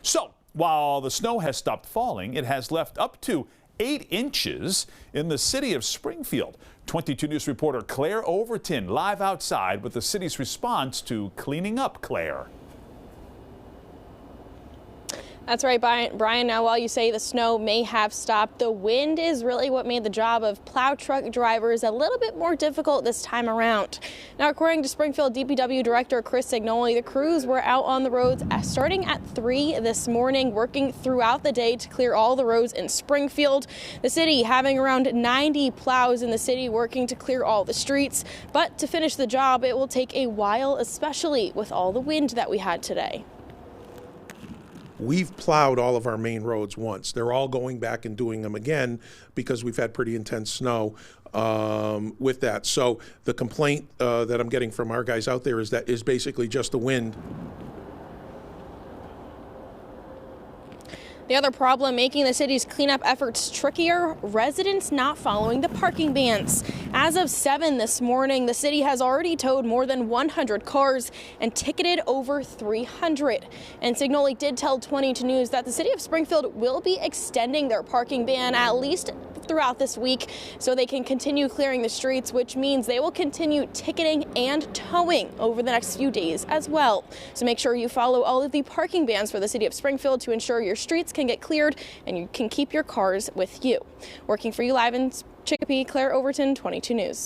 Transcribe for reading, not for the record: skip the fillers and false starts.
So, while the snow has stopped falling, it has left up to 8 inches in the city of Springfield. 22 News reporter Claire Overton live outside with the city's response to cleaning up. Claire. That's right, Brian. Now, while you say the snow may have stopped, the wind is really what made the job of plow truck drivers a little bit more difficult this time around. Now, according to Springfield DPW Director Chris Signoli, the crews were out on the roads starting at 3 this morning, working throughout the day to clear all the roads in Springfield. The city having around 90 plows in the city working to clear all the streets. But to finish the job, it will take a while, especially with all the wind that we had today. We've plowed all of our main roads once. They're all going back and doing them again because we've had pretty intense snow with that. So the complaint that I'm getting from our guys out there is basically just the wind. The other problem making the city's cleanup efforts trickier, residents not following the parking bans. As of 7 this morning, the city has already towed more than 100 cars and ticketed over 300. And Signoli did tell 22 News that the city of Springfield will be extending their parking ban at least throughout this week so they can continue clearing the streets, which means they will continue ticketing and towing over the next few days as well. So make sure you follow all of the parking bans for the city of Springfield to ensure your streets can get cleared and you can keep your cars with you. Working for you live in Chicopee, Claire Overton, 22 News.